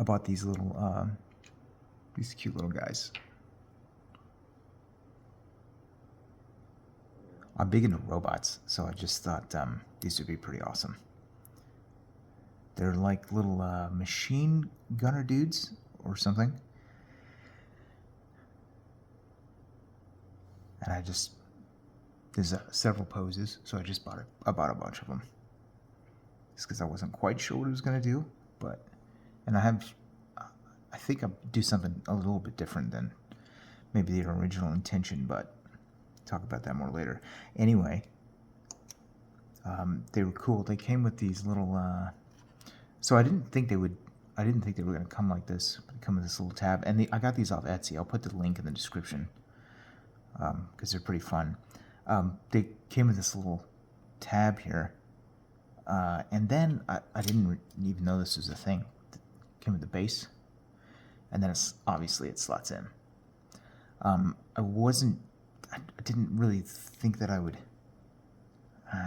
I bought these little, these cute little guys. I'm big into robots, so I just thought these would be pretty awesome. They're like little machine gunner dudes or something. And I just, there's several poses, so I just bought a bunch of them. Just because I wasn't quite sure what I was going to do, but, and I think I'll do something a little bit different than maybe the original intention, but talk about that more later. Anyway, they were cool. They came with these little, so I didn't think they were going to come like this. They come with this little tab, and I got these off Etsy. I'll put the link in the description because they're pretty fun. They came with this little tab here, and then I didn't even know this was a thing. It came with the base, and then obviously it slots in. I didn't really think that I would.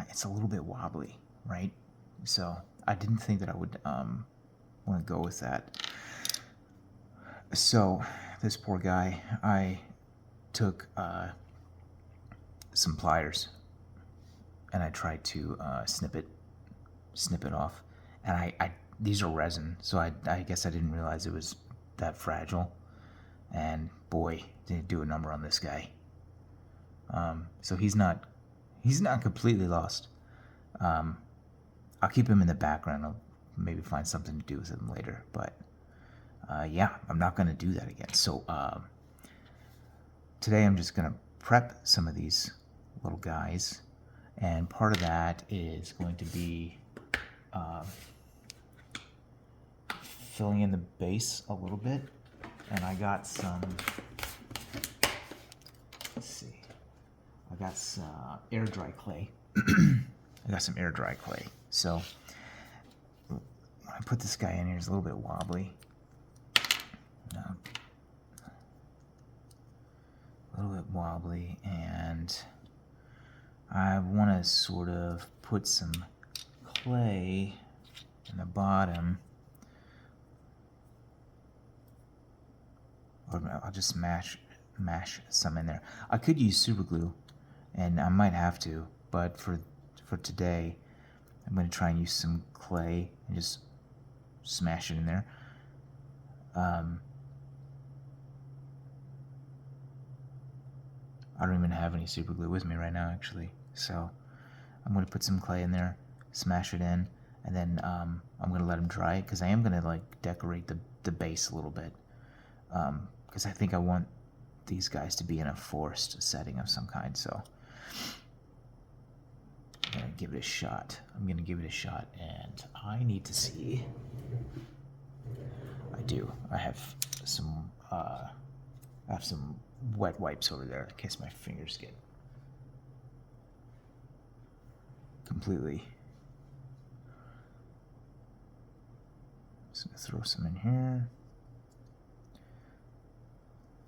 It's a little bit wobbly, right? So I didn't think that I would want to go with that. So this poor guy, I took some pliers and I tried to snip it off. And these are resin, so I guess I didn't realize it was that fragile. And boy, did it do a number on this guy. So he's not completely lost. I'll keep him in the background. I'll maybe find something to do with him later. But yeah, I'm not going to do that again. So today I'm just going to prep some of these little guys. And part of that is going to be filling in the base a little bit. And I got some, let's see, I got some air dry clay. I got some air dry clay. So when I put this guy in here, it's a little bit wobbly. A little bit wobbly, and I want to sort of put some clay in the bottom. Or I'll just mash some in there. I could use super glue, and I might have to, but for today, I'm going to try and use some clay and just smash it in there. I don't even have any super glue with me right now, actually. So I'm going to put some clay in there, smash it in, and then I'm going to let them dry it, because I am going to like decorate the base a little bit. Because I think I want these guys to be in a forest setting of some kind, so I'm going to give it a shot. And I need to see. I have some wet wipes over there in case my fingers get completely. Just going to throw some in here.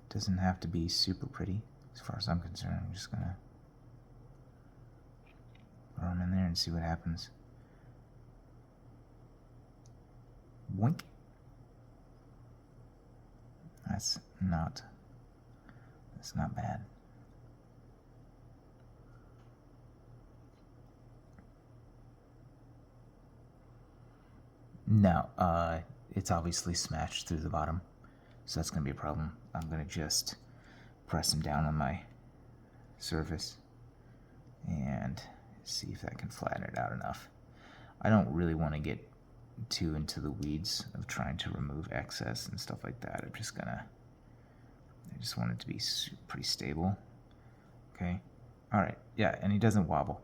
Doesn't have to be super pretty as far as I'm concerned. I'm just gonna throw them in there and see what happens. Boink. That's not bad. No, it's obviously smashed through the bottom, so that's going to be a problem. I'm going to just press them down on my surface and see if that can flatten it out enough. I don't really want to get too into the weeds of trying to remove excess and stuff like that. I just want it to be pretty stable. Okay. All right. Yeah, and he doesn't wobble.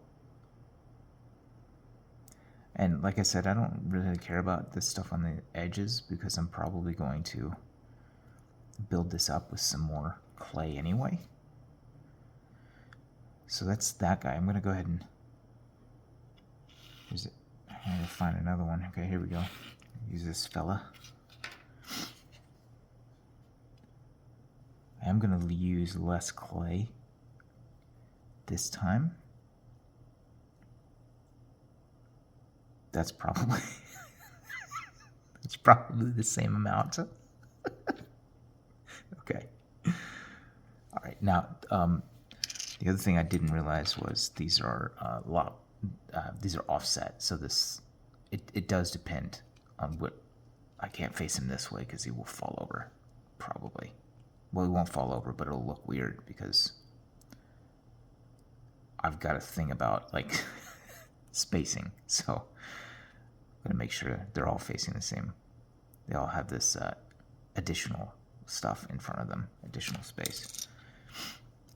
And like I said, I don't really care about this stuff on the edges because I'm probably going to build this up with some more clay anyway. So that's that guy. I'm going to go ahead and I'm going to find another one. Okay, here we go. Use this fella. I am going to use less clay this time. That's probably It's probably the same amount. Okay. All right. Now, the other thing I didn't realize was these are these are offset. So it does depend on what. I can't face him this way because he will fall over, probably. Well, he won't fall over, but it'll look weird because I've got a thing about like spacing. So I'm gonna make sure they're all facing the same. They all have this additional stuff in front of them, additional space.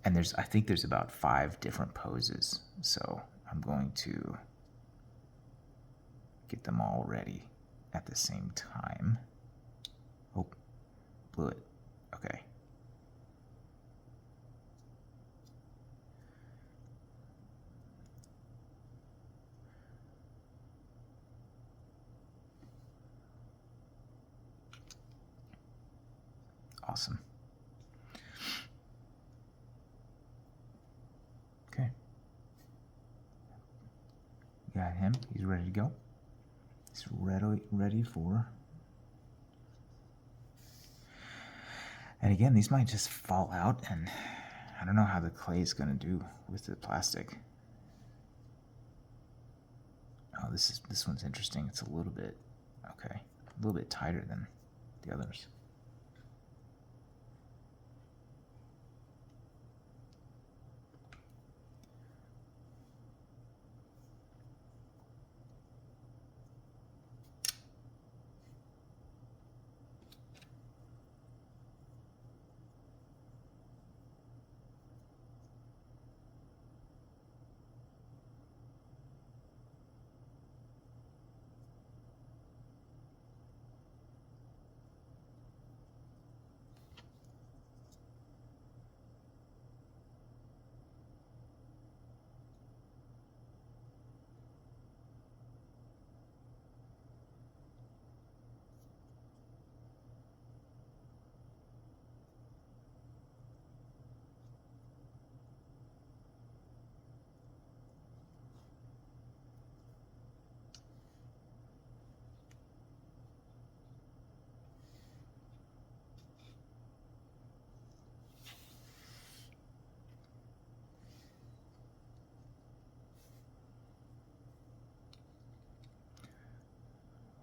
And I think there's about 5 different poses. So I'm going to get them all ready at the same time. Oh, blew it. Okay. Awesome. Okay. Got him. He's ready to go. He's ready for. And again, these might just fall out, and I don't know how the clay is going to do with the plastic. Oh, this one's interesting. It's a little bit, okay, a little bit tighter than the others.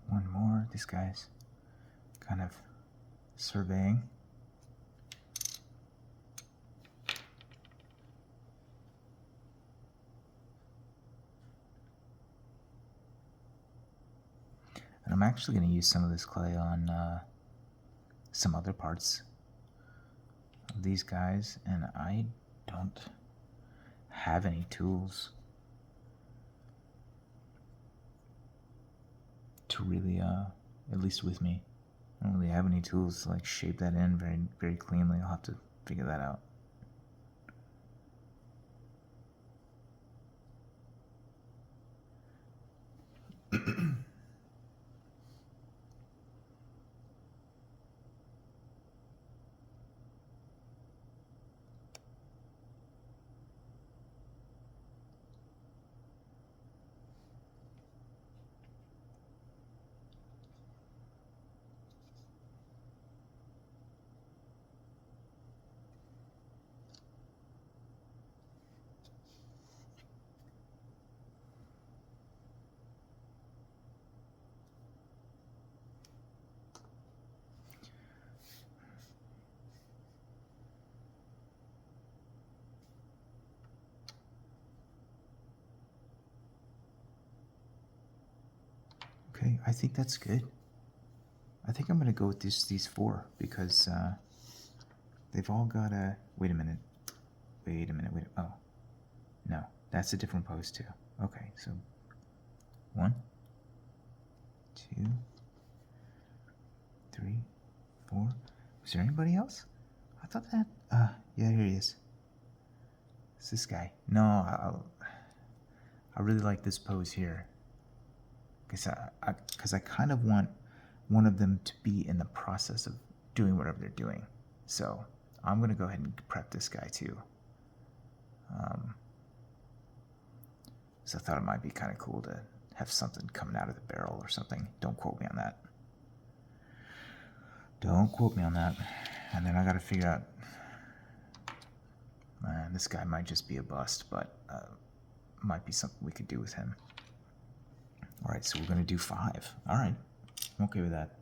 One more. This guy's kind of surveying. And I'm actually going to use some of this clay on some other parts of these guys, and I don't have any tools to really, at least with me, I don't really have any tools to like shape that in very, very cleanly. I'll have to figure that out. Okay, I think that's good. I think I'm gonna go with these 4 because they've all got a. Wait a minute. Oh, no, that's a different pose too. Okay, so 1, 2, 3, 4. Is there anybody else? I thought that. Yeah, here he is. It's this guy. No, I really like this pose here. Because I kind of want one of them to be in the process of doing whatever they're doing. So I'm going to go ahead and prep this guy too. So I thought it might be kind of cool to have something coming out of the barrel or something. Don't quote me on that. Don't quote me on that. And then I gotta figure out, this guy might just be a bust, but might be something we could do with him. All right, so we're gonna do 5. All right, I'm okay with that.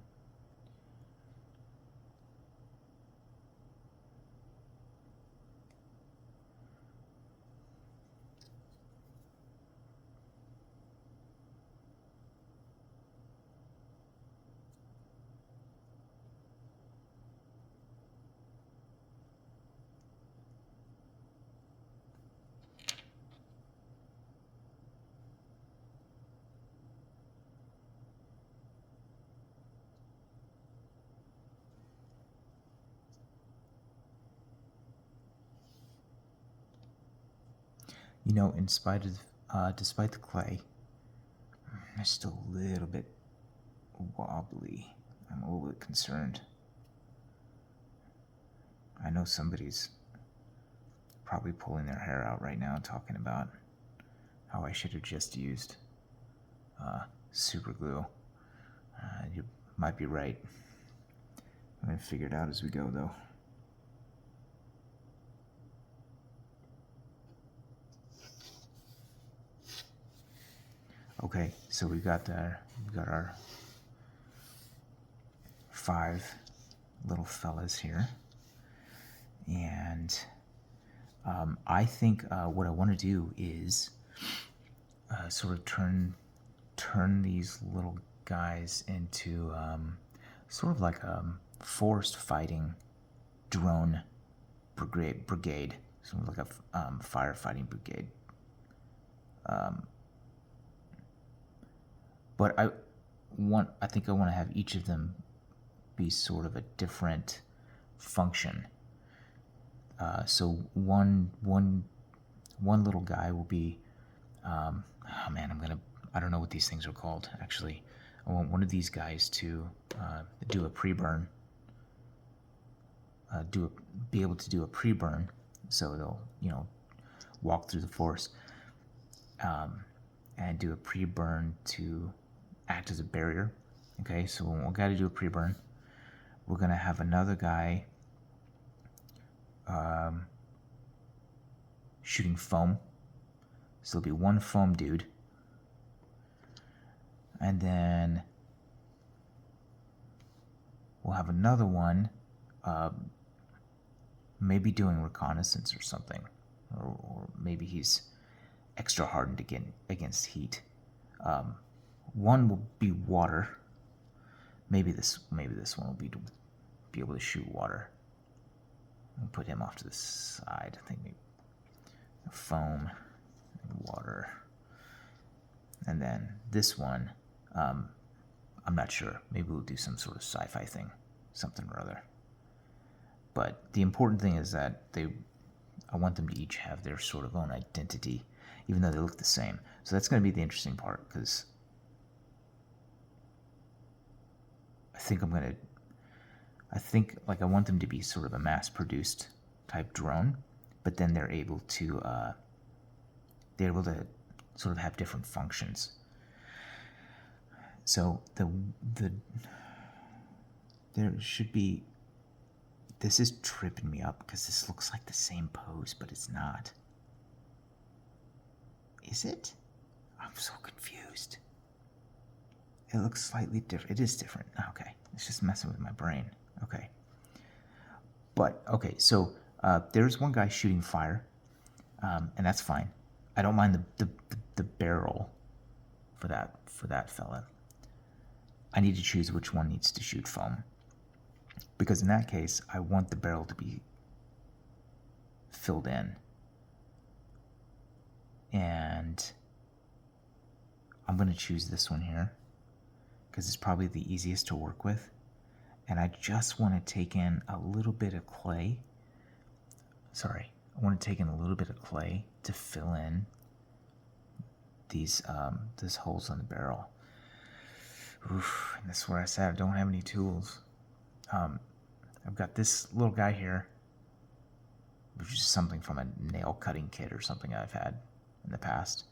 You know, in spite of, despite the clay, it's still a little bit wobbly. I'm a little bit concerned. I know somebody's probably pulling their hair out right now talking about how I should have just used super glue. You might be right. I'm gonna figure it out as we go, though. Okay, so we've got our 5 little fellas here, and I think what I want to do is sort of turn these little guys into sort of like a forest fighting drone brigade, sort of like a firefighting brigade. But I think I want to have each of them be sort of a different function. So one little guy will be, oh man, I don't know what these things are called, actually. I want one of these guys to do a pre-burn, be able to do a pre-burn, so they'll, walk through the forest, and do a pre-burn to act as a barrier. Okay, so we've got to do a pre-burn. We're gonna have another guy shooting foam. So there'll be one foam dude. And then we'll have another one maybe doing reconnaissance or something. Or maybe he's extra hardened against heat. One will be water. Maybe this one will be able to shoot water. I'll put him off to the side. I think maybe foam and water. And then this one, I'm not sure. Maybe we'll do some sort of sci-fi thing, something or other. But the important thing is that I want them to each have their sort of own identity, even though they look the same. So that's going to be the interesting part, because I want them to be sort of a mass-produced type drone, but then they're able to sort of have different functions. So there should be. This is tripping me up because this looks like the same pose, but it's not. Is it? I'm so confused. It looks slightly different. It is different. Okay. It's just messing with my brain. Okay. But, okay, so there's one guy shooting fire, and that's fine. I don't mind the barrel for that fella. I need to choose which one needs to shoot foam. Because in that case, I want the barrel to be filled in. And I'm going to choose this one here, because it's probably the easiest to work with. And I just want to take in a little bit of clay. Sorry, I want to take in a little bit of clay to fill in these holes on the barrel. Oof, and that's where I said I don't have any tools. I've got this little guy here, which is something from a nail cutting kit or something I've had in the past.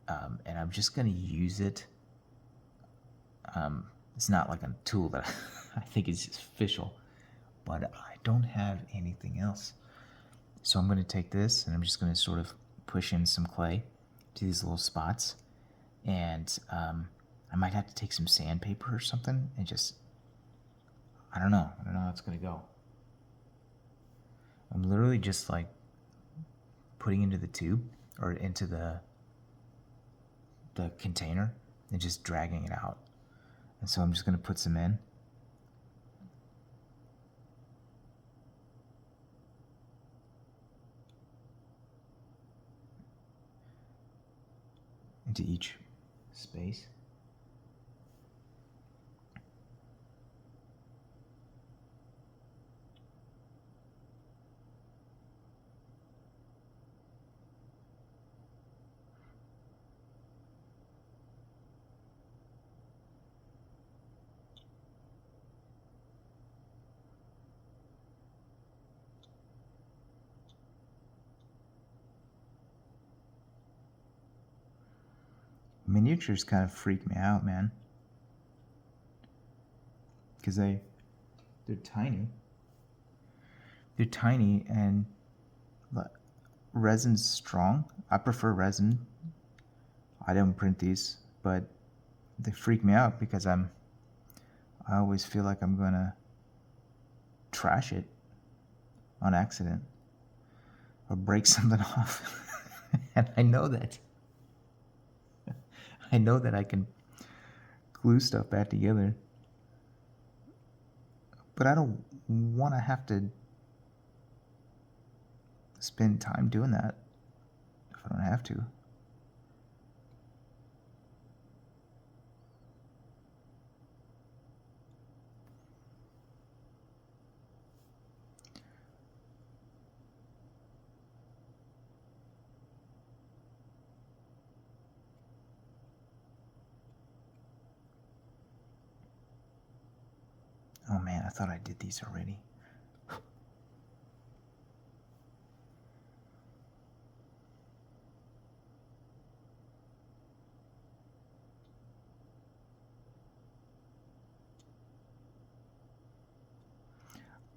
And I'm just going to use it It's not like a tool that I think is official, but I don't have anything else. So I'm going to take this and I'm just going to sort of push in some clay to these little spots. And I might have to take some sandpaper or something and just, I don't know how it's going to go. I'm literally just like putting into the tube or into the container and just dragging it out. And so I'm just going to put some in. Into each space. Miniatures kind of freak me out, man. Because they're tiny. They're tiny and resin's strong. I prefer resin. I don't print these, but they freak me out because I always feel like I'm gonna trash it on accident or break something off. And I know that. I know that I can glue stuff back together, but I don't want to have to spend time doing that if I don't have to. Oh man, I thought I did these already.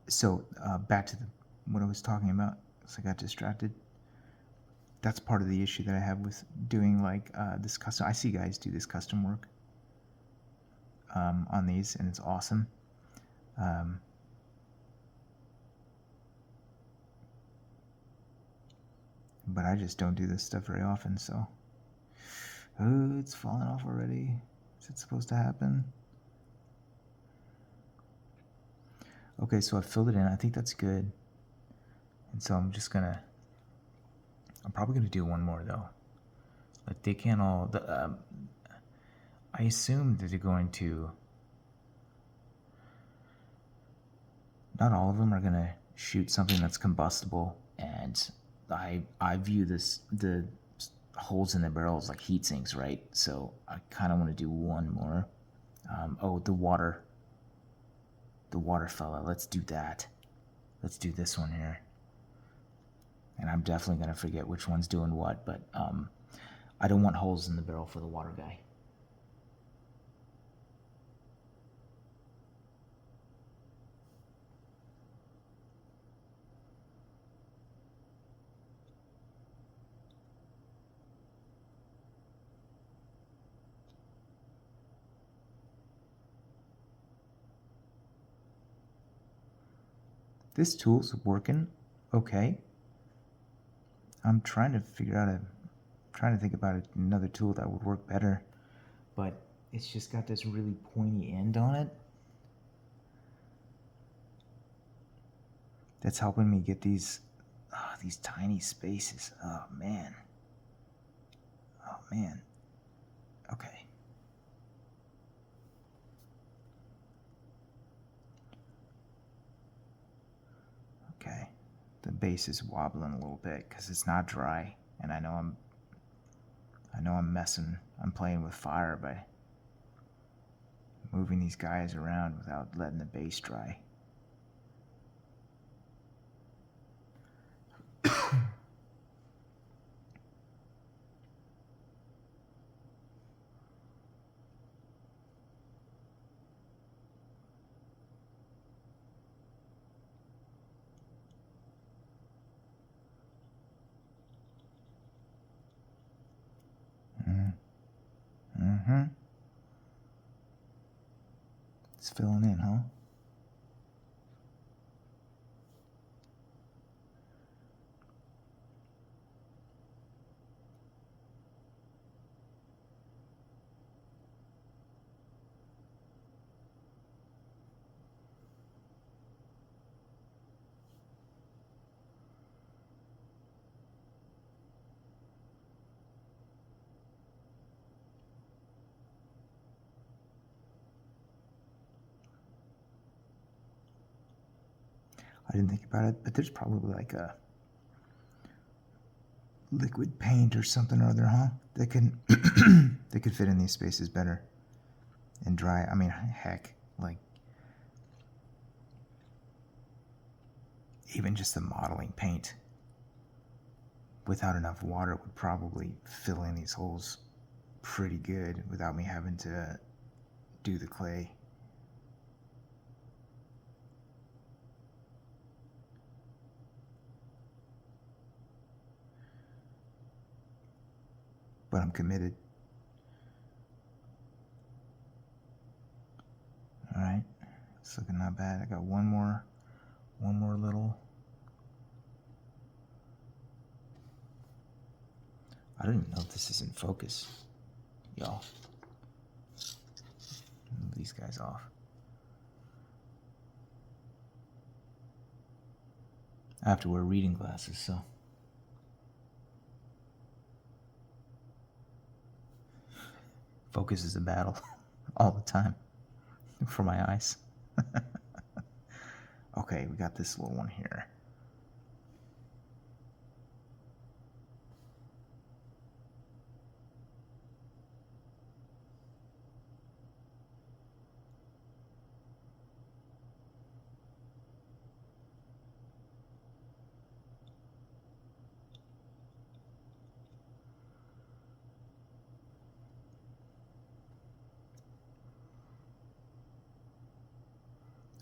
So back to what I was talking about, so I got distracted. That's part of the issue that I have with doing like this custom. I see guys do this custom work on these, and it's awesome. But I just don't do this stuff very often, so. Oh, it's falling off already. Is it supposed to happen? Okay, so I filled it in. I think that's good. And so I'm probably gonna do one more though. Like they can't all, I assume that they're going to, not all of them are gonna shoot something that's combustible, and I view the holes in the barrels like heat sinks, right? So I kind of want to do one more. Oh, the water fella. Let's do that. Let's do this one here. And I'm definitely gonna forget which one's doing what, but I don't want holes in the barrel for the water guy. This tool's working okay. I'm trying to think about another tool that would work better, but it's just got this really pointy end on it. That's helping me get these tiny spaces. Oh man. Okay. Okay. The base is wobbling a little bit because it's not dry, and I know I'm playing with fire by moving these guys around without letting the base dry. It's filling in, huh? I didn't think about it, but there's probably like a liquid paint or something or other, huh? That can that could fit in these spaces better and dry. I mean, heck, like even just the modeling paint without enough water would probably fill in these holes pretty good without me having to do the clay. But I'm committed. All right, it's looking not bad. I got one more little. I don't even know if this is in focus, y'all. Move these guys off. I have to wear reading glasses, so. Focus is a battle all the time for my eyes. Okay, we got this little one here.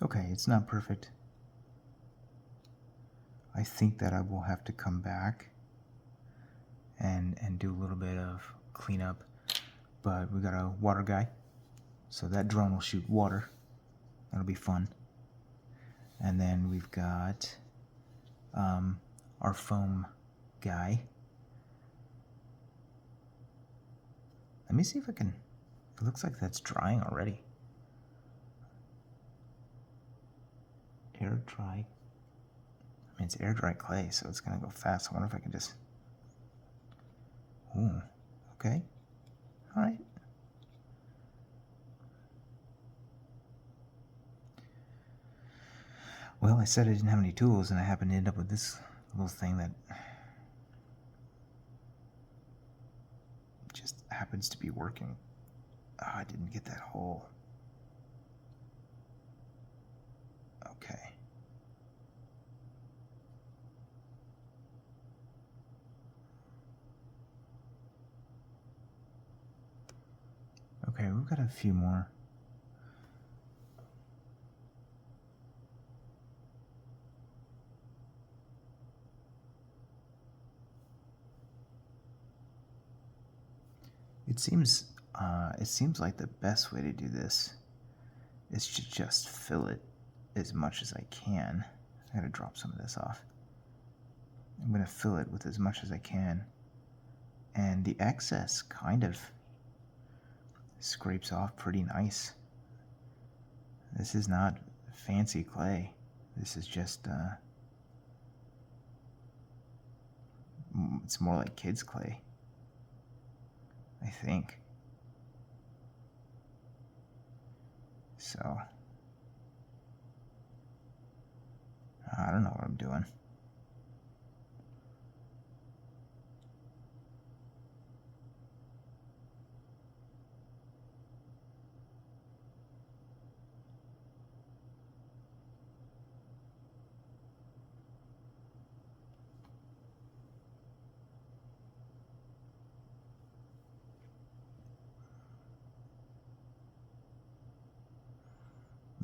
Okay, it's not perfect. I think that I will have to come back and do a little bit of cleanup. But we got a water guy, so that drone will shoot water. That'll be fun. And then we've got our foam guy. Let me see if I can. It looks like that's drying already. Air dry. I mean, it's air dry clay, so it's gonna go fast. I wonder if I can just. Ooh, okay. All right. Well, I said I didn't have any tools, and I happened to end up with this little thing that just happens to be working. Oh, I didn't get that hole. Okay. Okay, we've got a few more. It seems like the best way to do this is to just fill it as much as I can. I gotta drop some of this off. I'm gonna fill it with as much as I can, and the excess kind of scrapes off pretty nice. This is not fancy clay. This is just it's more like kids' clay, I think. So I don't know what I'm doing.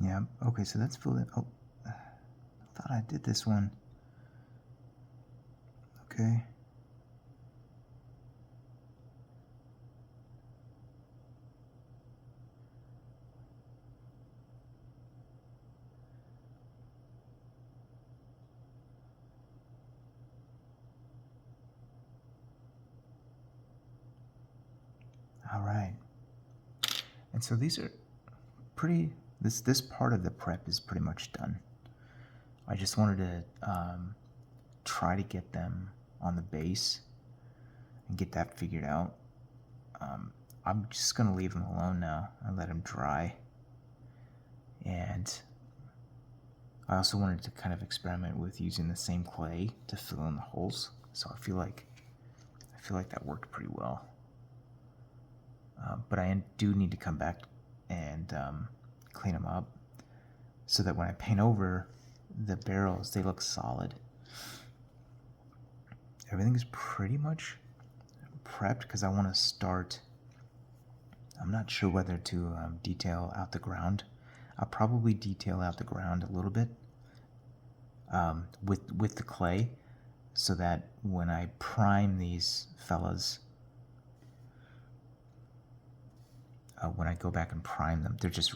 Yeah, okay, so that's filled in. Oh, I thought I did this one. Okay. And so these are pretty, this part of the prep is pretty much done. I just wanted to try to get them on the base and get that figured out. I'm just going to leave them alone now and let them dry. And I also wanted to kind of experiment with using the same clay to fill in the holes. So I feel like that worked pretty well. But I do need to come back and clean them up so that when I paint over the barrels, they look solid. Everything is pretty much prepped because I want to start. I'm not sure whether to detail out the ground. I'll probably detail out the ground a little bit with the clay, so that when I prime these fellas, when I go back and prime them, they're just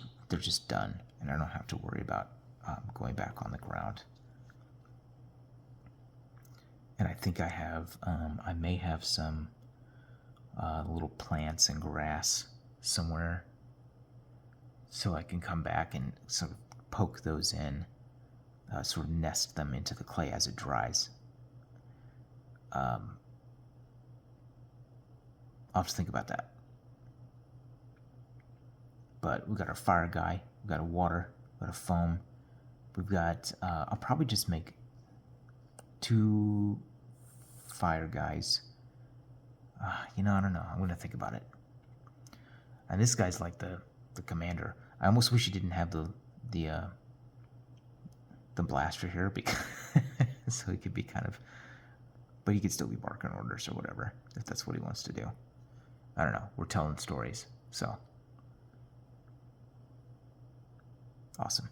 done, and I don't have to worry about going back on the ground. And I think I have, I may have some little plants and grass somewhere, so I can come back and sort of poke those in, sort of nest them into the clay as it dries. I'll just think about that. But we've got our fire guy, we've got a water, we've got a foam, we've got, I'll probably just make 2 fire guys. I don't know. I'm going to think about it. And this guy's like the commander. I almost wish he didn't have the blaster here, because so he could be kind of, but he could still be barking orders or whatever, if that's what he wants to do. I don't know. We're telling stories, so awesome.